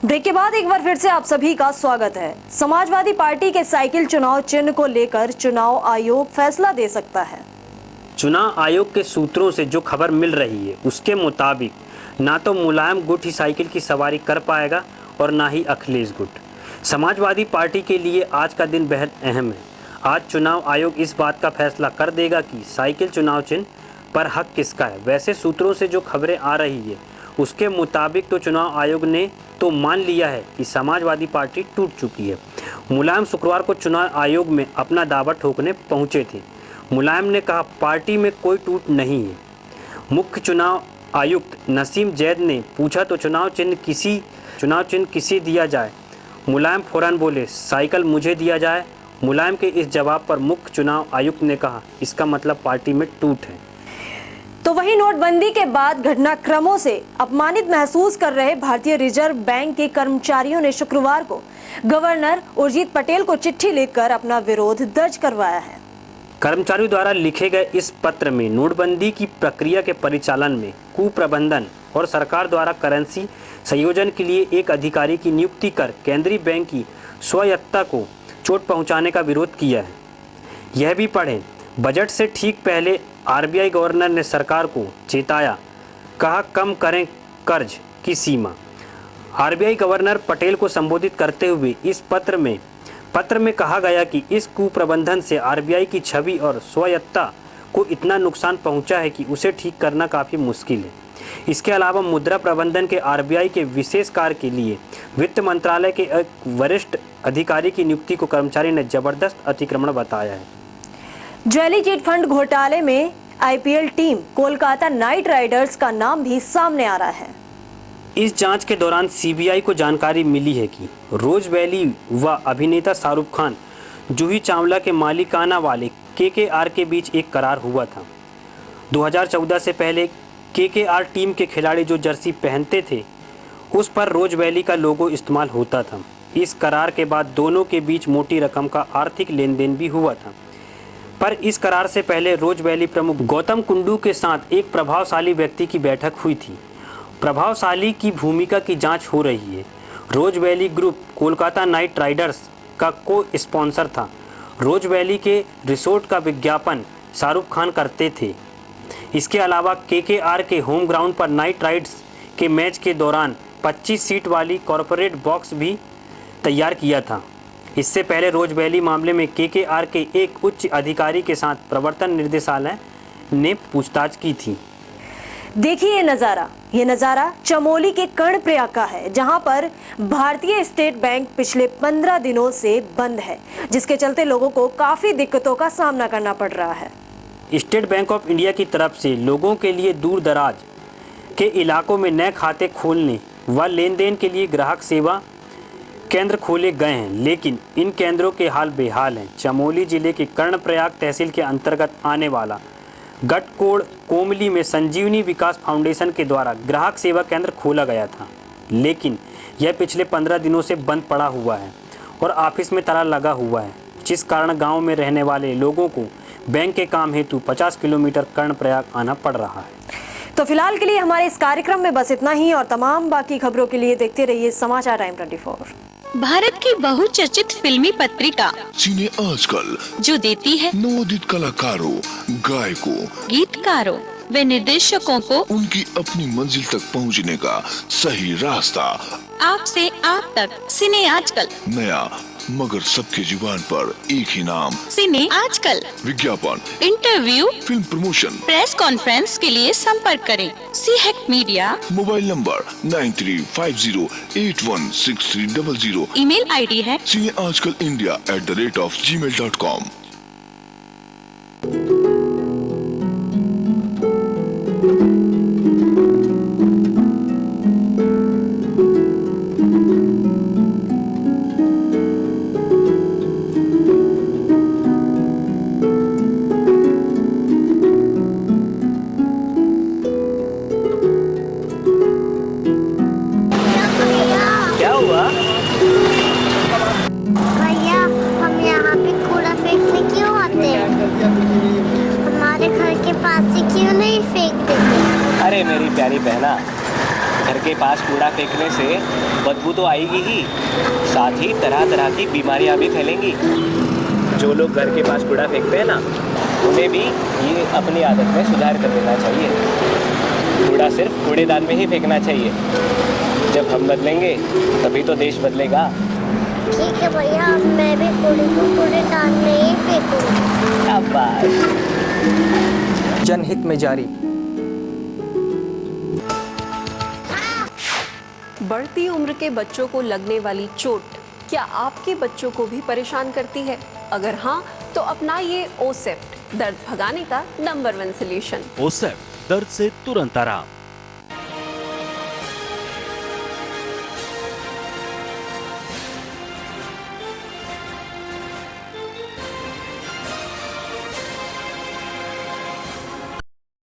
Break के बाद एक बार फिर से आप सभी का स्वागत है। समाजवादी पार्टी के साइकिल चुनाव चिन्ह को लेकर चुनाव आयोग फैसला दे सकता है। चुनाव आयोग के सूत्रों से जो खबर मिल रही है उसके मुताबिक ना तो मुलायम गुट ही साइकिल की सवारी कर पाएगा और ना ही अखिलेश गुट। समाजवादी पार्टी के लिए आज का दिन बेहद अहम है। आज चुनाव आयोग इस बात का फैसला कर देगा कि साइकिल चुनाव चिन्ह पर हक किसका है। वैसे सूत्रों से जो खबरें आ रही है उसके मुताबिक तो चुनाव आयोग ने तो मान लिया है कि समाजवादी पार्टी टूट चुकी है। मुलायम शुक्रवार को चुनाव आयोग में अपना दावा ठोकने पहुंचे थे। मुलायम ने कहा पार्टी में कोई टूट नहीं है। मुख्य चुनाव आयुक्त नसीम जैद ने पूछा तो चुनाव चिन्ह किसे दिया जाए। मुलायम फौरन बोले साइकिल मुझे दिया जाए। मुलायम के इस जवाब पर मुख्य चुनाव आयुक्त ने कहा इसका मतलब पार्टी में टूट है। तो वहीं नोटबंदी के बाद घटनाक्रमों से अपमानित महसूस कर रहे भारतीय रिजर्व बैंक के कर्मचारियों ने शुक्रवार को गवर्नर उर्जित पटेल को चिट्ठी लिखकर अपना विरोध दर्ज करवाया है। कर्मचारियों द्वारा लिखे गए इस पत्र में नोटबंदी की प्रक्रिया के परिचालन में कुप्रबंधन और सरकार द्वारा करेंसी संयोजन के लिए एक अधिकारी की नियुक्ति कर केंद्रीय बैंक की स्वायत्तता को चोट पहुंचाने का विरोध किया है। यह भी पढ़ें, बजट से ठीक पहले आरबीआई गवर्नर ने सरकार को चेताया, कहा कम करें कर्ज की सीमा। आरबीआई गवर्नर पटेल को संबोधित करते हुए इस पत्र में कहा गया कि इस कुप्रबंधन से आरबीआई की छवि और स्वायत्तता को इतना नुकसान पहुंचा है कि उसे ठीक करना काफ़ी मुश्किल है। इसके अलावा मुद्रा प्रबंधन के आरबीआई के विशेष कार्य के लिए वित्त मंत्रालय के एक वरिष्ठ अधिकारी की नियुक्ति को कर्मचारी ने जबरदस्त अतिक्रमण बताया है। ज्वेली चिट फंड घोटाले में IPL team Kolkata Knight Riders का नाम भी सामने आ रहा है। इस जांच के दौरान सीबीआई को जानकारी मिली है कि रोज वैली व अभिनेता शाहरुख खान जूही चावला के मालिकाना वाले केकेआर के बीच एक करार हुआ था। 2014 से पहले केकेआर टीम के खिलाड़ी जो जर्सी पहनते थे उस पर रोज वैली का लोगो इस्तेमाल होता था। इस करार के बाद दोनों के बीच मोटी रकम का आर्थिक लेन देन भी हुआ था। पर इस करार से पहले रोज वैली प्रमुख गौतम कुंडू के साथ एक प्रभावशाली व्यक्ति की बैठक हुई थी। प्रभावशाली की भूमिका की जांच हो रही है। Rose Valley group Kolkata Knight Riders का को स्पॉन्सर था। रोज वैली के रिसोर्ट का विज्ञापन शाहरुख खान करते थे। इसके अलावा केकेआर के होम ग्राउंड पर नाइट राइड्स के मैच के दौरान 25 सीट वाली कॉरपोरेट बॉक्स भी तैयार किया था। इससे पहले रोज वैली मामले में केकेआर के एक उच्च अधिकारी के साथ प्रवर्तन निर्देशालय ने पूछताछ की थी। देखिए ये नज़ारा चमोली के कर्णप्रयाग का है, जहां पर भारतीय स्टेट बैंक पिछले 15 दिनों से बंद है, जिसके चलते लोगों को काफी दिक्कतों का सामना करना पड़ रहा है। स्टेट बैंक ऑफ इंडिया की तरफ से लोगों के लिए दूर दराज के इलाकों में नए खाते खोलने व लेन देन के लिए ग्राहक सेवा केंद्र खोले गए हैं, लेकिन इन केंद्रों के हाल बेहाल हैं। चमोली जिले के कर्णप्रयाग तहसील के अंतर्गत आने वाला गटकोड़ कोमली में संजीवनी विकास फाउंडेशन के द्वारा ग्राहक सेवा केंद्र खोला गया था, लेकिन यह पिछले 15 दिनों से बंद पड़ा हुआ है और ऑफिस में ताला लगा हुआ है, जिस कारण गांव में रहने वाले लोगों को बैंक के काम हेतु 50 किलोमीटर कर्णप्रयाग आना पड़ रहा है। तो फिलहाल के लिए हमारे इस कार्यक्रम में बस इतना ही, और तमाम बाकी खबरों के लिए देखते रहिए समाचार टाइम 24। भारत की बहुचर्चित फिल्मी पत्रिका सिने आजकल, जो देती है नवोदित कलाकारों, गायकों, गीतकारों व निर्देशकों को उनकी अपनी मंजिल तक पहुंचने का सही रास्ता। आपसे आप तक सिने आजकल, नया मगर सबके जुबान पर एक ही नाम, सिने आजकल। विज्ञापन, interview, film promotion, press conference के लिए संपर्क करें सीहेक media. Mobile number 9350816300। Email ID है cineajkalindia@gmail.com। भैया हम यहाँ पे कूड़ा फेंकने क्यों आते हैं? हमारे घर के पास से क्यों नहीं फेंक देते? अरे मेरी प्यारी बहना, घर के पास कूड़ा फेंकने से बदबू तो आएगी ही, साथ ही तरह तरह की बीमारियां भी फैलेंगी। जो लोग घर के पास कूड़ा फेंकते हैं ना, उन्हें भी ये अपनी आदत में सुधार कर देना चाहिए। कूड़ा सिर्फ कूड़ेदान में ही फेंकना चाहिए। जब हम बदलेंगे तभी तो देश बदलेगा। ठीक है भैया, अब मैं भी कूड़े को कूड़ेदान में ही फेंकूंगी। शाबाश। जनहित में जारी। बढ़ती उम्र के बच्चों को लगने वाली चोट क्या आपके बच्चों को भी परेशान करती है? अगर हाँ, तो अपनाइए ओसेप्ट, दर्द भगाने का नंबर 1 सॉल्यूशन। ओसेप्ट, दर्द से तुरंत आराम।